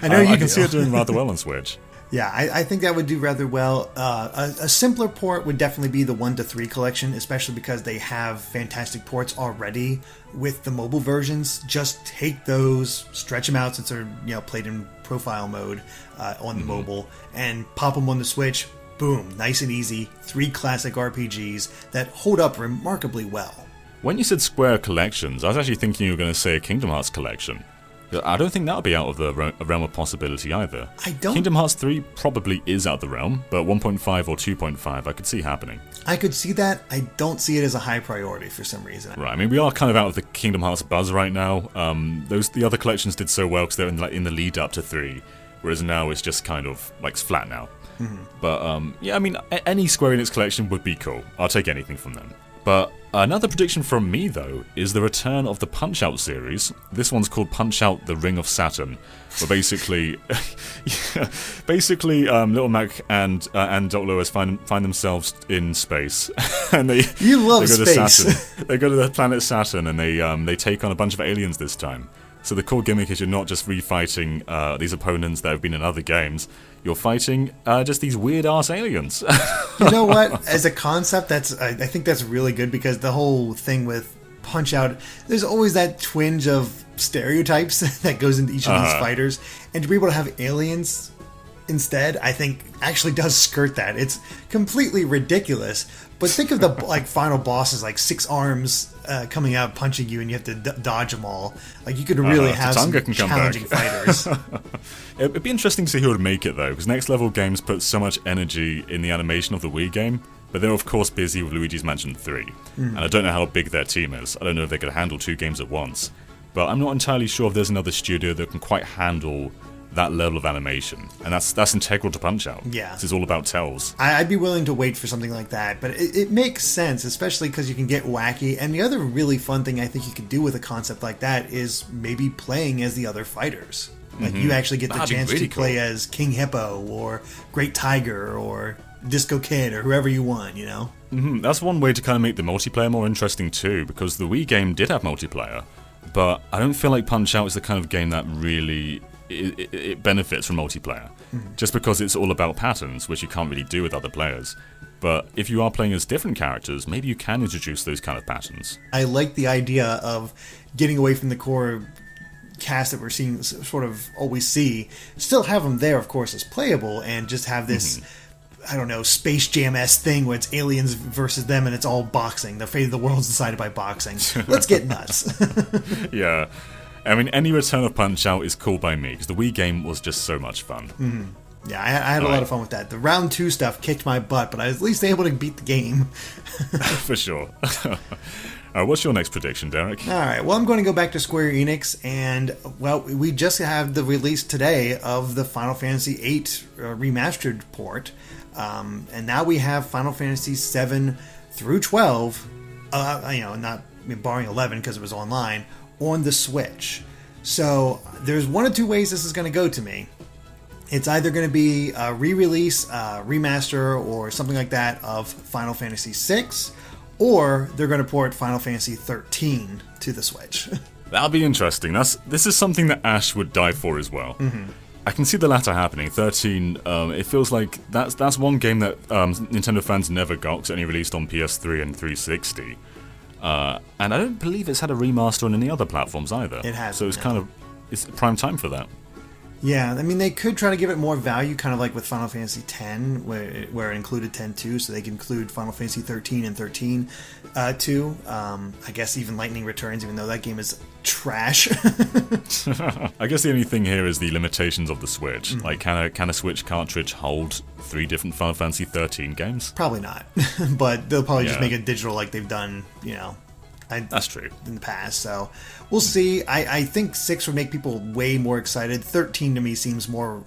I can see it doing rather well on Switch. Yeah, I think that would do rather well. A simpler port would definitely be the 1 to 3 collection, especially because they have fantastic ports already with the mobile versions. Just take those, stretch them out since they're played in profile mode on the mobile, and pop them on the Switch. Boom, nice and easy. 3 classic RPGs that hold up remarkably well. When you said Square Collections, I was actually thinking you were going to say a Kingdom Hearts collection. I don't think that would be out of the realm of possibility either. Kingdom Hearts 3 probably is out of the realm, but 1.5 or 2.5 I could see happening. I could see that. I don't see it as a high priority for some reason. Right, I mean, we are kind of out of the Kingdom Hearts buzz right now. The other collections did so well because they're in the lead up to 3, whereas now it's just kind of like flat now. But yeah, I mean, any Square Enix collection would be cool. I'll take anything from them. But another prediction from me, though, is the return of the Punch-Out series. This one's called Punch-Out: The Ring of Saturn, where basically, Little Mac and Dr. Lewis find themselves in space, and they love go space. to Saturn. They go to the planet Saturn, and they take on a bunch of aliens this time. So the core gimmick is you're not just refighting these opponents that have been in other games. You're fighting just these weird-ass aliens. You know what? As a concept, I think that's really good, because the whole thing with Punch-Out, there's always that twinge of stereotypes that goes into each of these fighters. And to be able to have aliens instead, I think actually does skirt that. It's completely ridiculous. But think of the final bosses, like 6 arms coming out punching you, and you have to dodge them all. Like, you could really have some challenging fighters. It'd be interesting to see who would make it, though, because Next Level Games put so much energy in the animation of the Wii game, but they're of course busy with Luigi's Mansion 3. And I don't know how big their team is. I don't know if they could handle 2 games at once. But I'm not entirely sure if there's another studio that can quite handle that level of animation, and that's integral to Punch-Out. Yeah, this is all about tells. I'd be willing to wait for something like that, but it makes sense, especially because you can get wacky. And the other really fun thing I think you could do with a concept like that is maybe playing as the other fighters. Like, you actually get the chance to play as King Hippo or Great Tiger or Disco Kid or whoever you want, you know? That's one way to kind of make the multiplayer more interesting too, because the Wii game did have multiplayer, but I don't feel like Punch-Out is the kind of game that really it benefits from multiplayer, just because it's all about patterns, which you can't really do with other players. But if you are playing as different characters, maybe you can introduce those kind of patterns. I like the idea of getting away from the core cast that we're seeing, sort of always see, still have them there, of course, as playable, and just have this, I don't know, Space Jam-esque thing where it's aliens versus them and it's all boxing. The fate of the world's decided by boxing. Let's get nuts. Yeah. I mean, any return of Punch-Out is cool by me, because the Wii game was just so much fun. Yeah, I had a lot of fun with that. The round 2 stuff kicked my butt, but I was at least able to beat the game. For sure. What's your next prediction, Derek? Alright, well, I'm going to go back to Square Enix, and, well, we just have the release today of the Final Fantasy VIII remastered port, and now we have Final Fantasy VII through 12, not barring 11 because it was online, on the Switch. So there's one of 2 ways this is going to go to me. It's either going to be a re-release, remaster, or something like that of Final Fantasy VI, or they're going to port Final Fantasy XIII to the Switch. That'll be interesting. This is something that Ash would die for as well. I can see the latter happening. 13, it feels like that's one game that Nintendo fans never got, because it only released on PS3 and 360. And I don't believe it's had a remaster on any other platforms either. It has. So it's prime time for that. Yeah, I mean, they could try to give it more value, kind of like with Final Fantasy X, where it included 10-2, so they can include Final Fantasy 13 and 13-2. I guess even Lightning Returns, even though that game is trash. I guess the only thing here is the limitations of the Switch. Like, can a Switch cartridge hold 3 different Final Fantasy 13 games? Probably not, but they'll probably just make it digital like they've done, that's true. In the past, so we'll see. I think 6 would make people way more excited. 13 to me seems more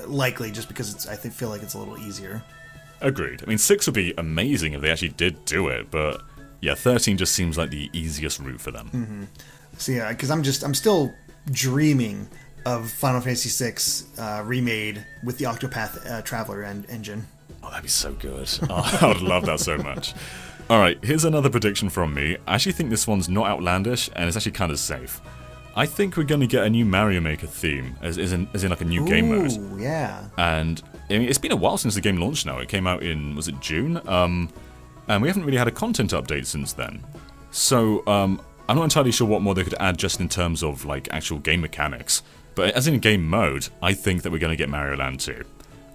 likely, just because I feel like it's a little easier. Agreed. I mean, 6 would be amazing if they actually did do it, but yeah, 13 just seems like the easiest route for them. So yeah, because I'm still dreaming of Final Fantasy VI remade with the Octopath Traveler engine. Oh, that'd be so good. Oh, I would love that so much. Alright, here's another prediction from me. I actually think this one's not outlandish, and it's actually kind of safe. I think we're going to get a new Mario Maker theme, as in like a new game mode. Ooh, yeah. And I mean, it's been a while since the game launched now. It came out in, was it June? And we haven't really had a content update since then. So, I'm not entirely sure what more they could add just in terms of, like, actual game mechanics. But as in game mode, I think that we're going to get Mario Land 2.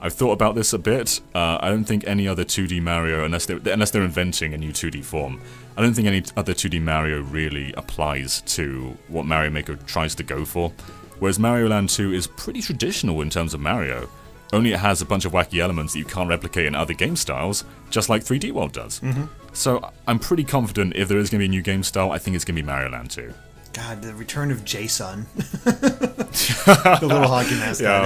I've thought about this a bit. I don't think any other 2D Mario, unless they're inventing a new 2D form, I don't think any other 2D Mario really applies to what Mario Maker tries to go for. Whereas Mario Land 2 is pretty traditional in terms of Mario, only it has a bunch of wacky elements that you can't replicate in other game styles, just like 3D World does. So I'm pretty confident if there is going to be a new game style, I think it's going to be Mario Land 2. God, the return of Jason. The little hockey mascot. Yeah,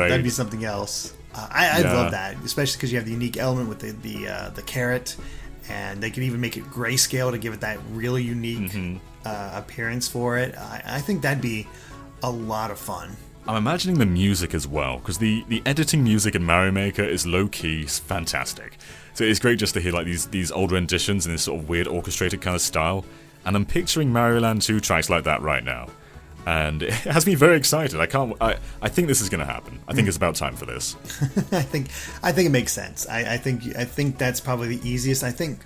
that'd be something else. I'd love that, especially because you have the unique element with the carrot, and they can even make it grayscale to give it that really unique appearance for it. I think that'd be a lot of fun. I'm imagining the music as well, because the editing music in Mario Maker is low-key fantastic. So it's great just to hear like these old renditions in this sort of weird orchestrated kind of style. And I'm picturing Mario Land 2 tracks like that right now. And it has me very excited. I think this is going to happen. I think it's about time for this. I think it makes sense. I think that's probably the easiest. I think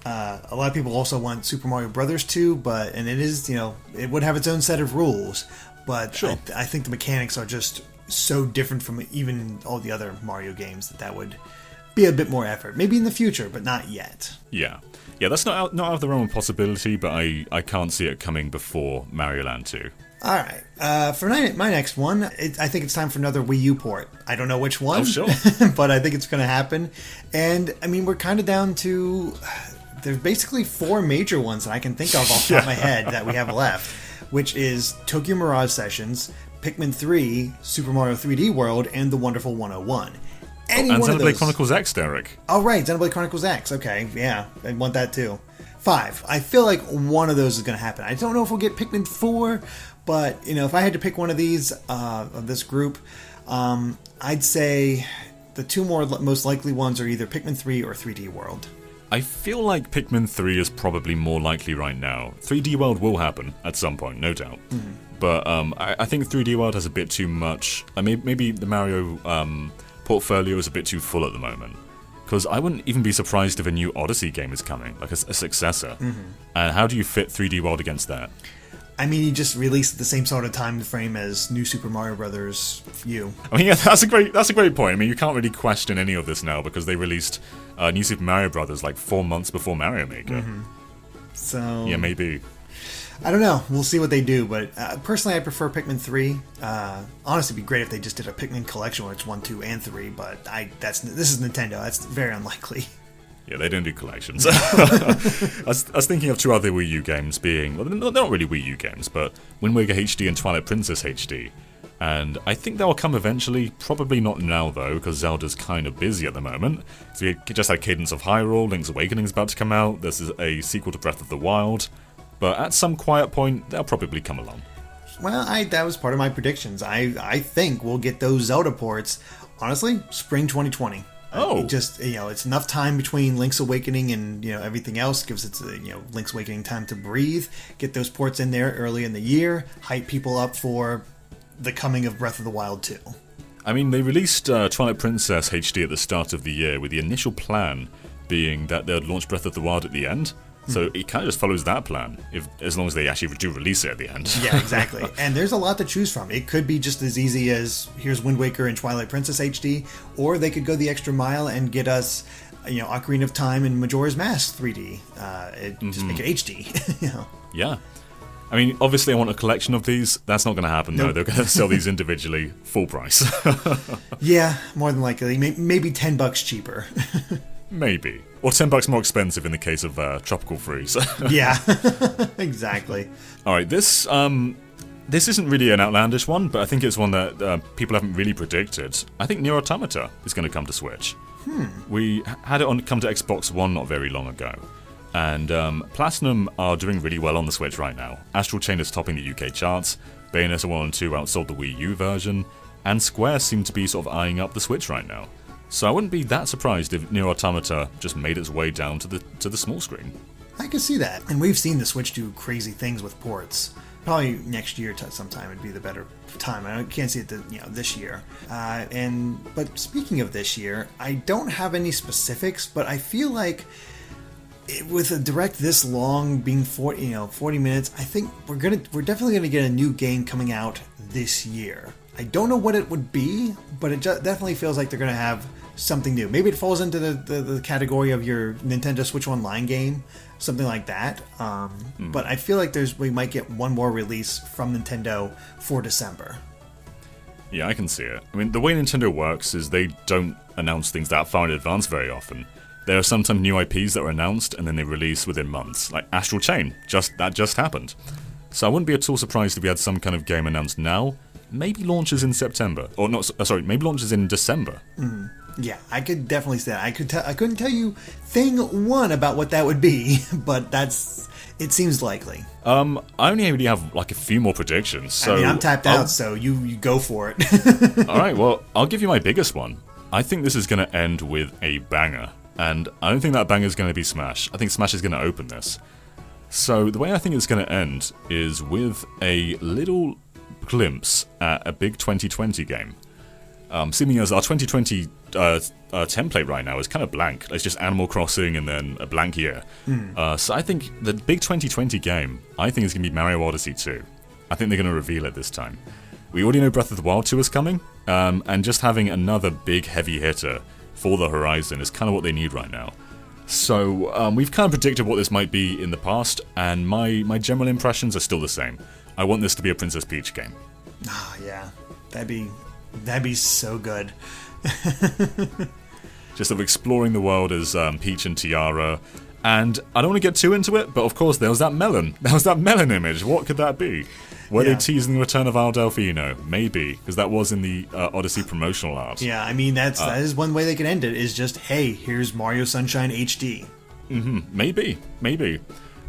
a lot of people also want Super Mario Brothers 2, and it is, it would have its own set of rules. But sure. I think the mechanics are just so different from even all the other Mario games that would be a bit more effort. Maybe in the future, but not yet. Yeah, that's not out of the realm of possibility, but I can't see it coming before Mario Land 2. All right. For my next one, I think it's time for another Wii U port. I don't know which one, oh, sure. But I think it's going to happen. And, I mean, we're kind of down to... There's basically 4 major ones that I can think of off the top of my head that we have left, which is Tokyo Mirage Sessions, Pikmin 3, Super Mario 3D World, and The Wonderful 101. And Xenoblade Chronicles X, Derek. Oh, right, Xenoblade Chronicles X. Okay, yeah, I want that too. 5. I feel like one of those is going to happen. I don't know if we'll get Pikmin 4, but, if I had to pick one of these, of this group, I'd say the 2 most likely ones are either Pikmin 3 or 3D World. I feel like Pikmin 3 is probably more likely right now. 3D World will happen at some point, no doubt. But I think 3D World has a bit too much... maybe the Mario portfolio is a bit too full at the moment. Because I wouldn't even be surprised if a new Odyssey game is coming, like a successor. And how do you fit 3D World against that? I mean, he just released at the same sort of time frame as New Super Mario Bros. U. I mean, yeah, that's a great point. I mean, you can't really question any of this now because they released New Super Mario Bros. Like 4 months before Mario Maker. So yeah, maybe. I don't know. We'll see what they do. But personally, I prefer Pikmin 3. Honestly, it'd be great if they just did a Pikmin collection where it's 1, 2, and 3. But this is Nintendo. That's very unlikely. Yeah, they don't do collections. I was thinking of 2 other Wii U games being... Well, they're not really Wii U games, but Wind Waker HD and Twilight Princess HD. And I think they'll come eventually. Probably not now, though, because Zelda's kind of busy at the moment. So we just had Cadence of Hyrule, Link's Awakening's about to come out. This is a sequel to Breath of the Wild. But at some quiet point, they'll probably come along. Well, that was part of my predictions. I think we'll get those Zelda ports, honestly, spring 2020. Oh. Just, it's enough time between Link's Awakening and, everything else. Gives it, Link's Awakening time to breathe. Get those ports in there early in the year. Hype people up for the coming of Breath of the Wild 2. I mean, they released Twilight Princess HD at the start of the year with the initial plan being that they'd launch Breath of the Wild at the end. So it kind of just follows that plan, as long as they actually do release it at the end. Yeah, exactly. And there's a lot to choose from. It could be just as easy as, here's Wind Waker and Twilight Princess HD, or they could go the extra mile and get us, Ocarina of Time and Majora's Mask 3D. Just make it HD. Yeah. I mean, obviously I want a collection of these. That's not going to happen, though. They're going to sell these individually, full price. Yeah, more than likely. Maybe $10 cheaper. Maybe. Or $10 more expensive in the case of Tropical Freeze. Yeah, exactly. Alright, this isn't really an outlandish one, but I think it's one that people haven't really predicted. I think Nier Automata is going to come to Switch. We had it come to Xbox One not very long ago. And Platinum are doing really well on the Switch right now. Astral Chain is topping the UK charts, Bayonetta 1 and 2 outsold the Wii U version, and Square seem to be sort of eyeing up the Switch right now. So I wouldn't be that surprised if Nier Automata just made its way down to the small screen. I can see that. And we've seen the Switch do crazy things with ports. Probably next year sometime would be the better time. I can't see it this year. But speaking of this year, I don't have any specifics, but I feel like with a direct this long, being 40 minutes, I think we're definitely gonna get a new game coming out this year. I don't know what it would be, but it definitely feels like they're going to have something new. Maybe it falls into the category of your Nintendo Switch Online game, something like that. But I feel like we might get one more release from Nintendo for December. Yeah, I can see it. I mean, the way Nintendo works is they don't announce things that far in advance very often. There are sometimes new IPs that are announced and then they release within months, like Astral Chain. That just happened. So I wouldn't be at all surprised if we had some kind of game announced now. Maybe launches in September, or not? Sorry, maybe launches in December. Yeah, I could definitely say that. I couldn't tell you thing one about what that would be, but it seems likely. I only really have like a few more predictions. So I'm tapped out, so you go for it. All right, well, I'll give you my biggest one. I think this is going to end with a banger, and I don't think that banger is going to be Smash. I think Smash is going to open this. So the way I think it's going to end is with a little glimpse at a big 2020 game. Seeming as our 2020 template right now is kind of blank. It's just Animal Crossing and then a blank year. So I think the big 2020 game, I think, is going to be Mario Odyssey 2. I think they're going to reveal it this time. We already know Breath of the Wild 2 is coming, and just having another big heavy hitter for the horizon is kind of what they need right now. So we've kind of predicted what this might be in the past, and my general impressions are still the same. I want this to be a Princess Peach game. Yeah, that'd be so good. Just of exploring the world as Peach and Tiara. And I don't want to get too into it, but of course there was that melon. There was that melon image. What could that be? Were they teasing the return of Al Delfino? Maybe, because that was in the Odyssey promotional art. Yeah, I mean, that is one way they could end it, is just, hey, here's Mario Sunshine HD. Maybe.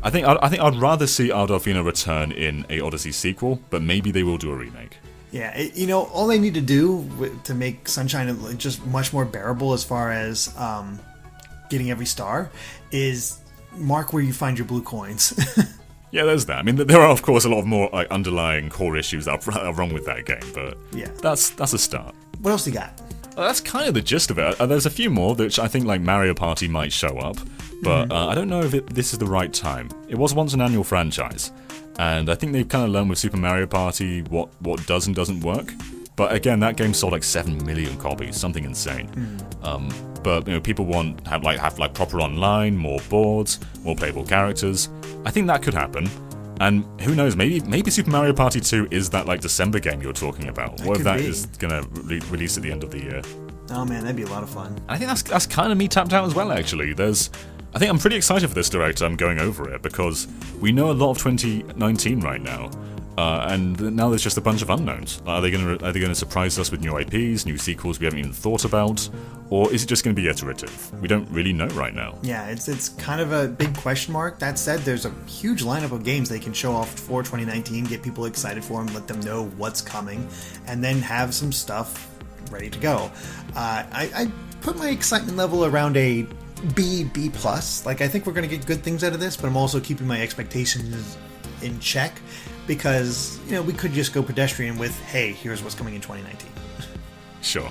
I think I'd rather see Al Delfino return in a Odyssey sequel, but maybe they will do a remake. Yeah, all they need to do to make Sunshine just much more bearable as far as getting every star is mark where you find your blue coins. Yeah, there's that. I mean, there are, of course, a lot of more underlying core issues that are wrong with that game, but yeah, that's a start. What else you got? That's kind of the gist of it. There's a few more, which I think like Mario Party might show up, but I don't know if this is the right time. It was once an annual franchise, and I think they've kind of learned with Super Mario Party what does and doesn't work. But again, that game sold like 7 million copies, something insane. But people have proper online, more boards, more playable characters. I think that could happen. And who knows, maybe Super Mario Party 2 is that like December game you're talking about. What if that is going to release at the end of the year? Oh man, that'd be a lot of fun. I think that's kind of me tapped out as well, actually. I think I'm pretty excited for this direct. I'm going over it because we know a lot of 2019 right now. And now there's just a bunch of unknowns. Are they going to surprise us with new IPs, new sequels we haven't even thought about, or is it just going to be iterative? We don't really know right now. Yeah, it's kind of a big question mark. That said, there's a huge lineup of games they can show off for 2019, get people excited for them, let them know what's coming, and then have some stuff ready to go. I put my excitement level around a B+. Like, I think we're going to get good things out of this, but I'm also keeping my expectations in check. Because, we could just go pedestrian with, hey, here's what's coming in 2019. Sure.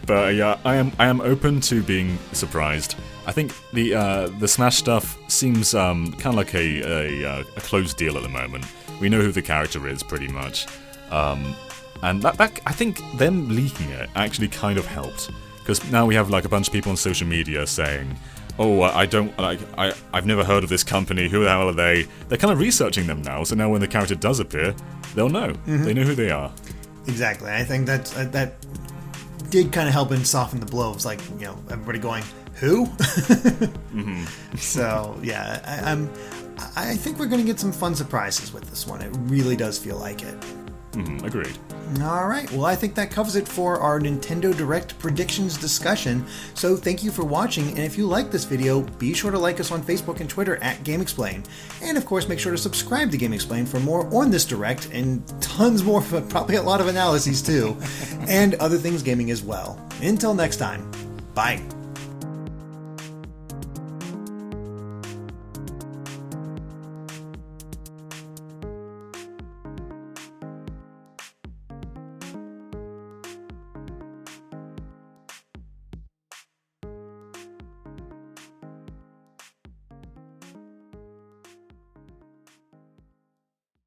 But yeah, I am open to being surprised. I think the Smash stuff seems kind of like a closed deal at the moment. We know who the character is, pretty much. And that I think them leaking it actually kind of helped. Because now we have like a bunch of people on social media saying, oh, I've never heard of this company, who the hell are they? They're kind of researching them now, so now when the character does appear, they'll know. They know who they are. Exactly. I think that did kind of help and soften the blow. It's like, everybody going, who? So, yeah, I think we're going to get some fun surprises with this one. It really does feel like it. Agreed. Alright, well I think that covers it for our Nintendo Direct predictions discussion. So thank you for watching, and if you like this video, be sure to like us on Facebook and Twitter at GameXplain. And of course make sure to subscribe to GameXplain for more on this Direct, and tons more, probably a lot of analyses too, and other things gaming as well. Until next time, bye.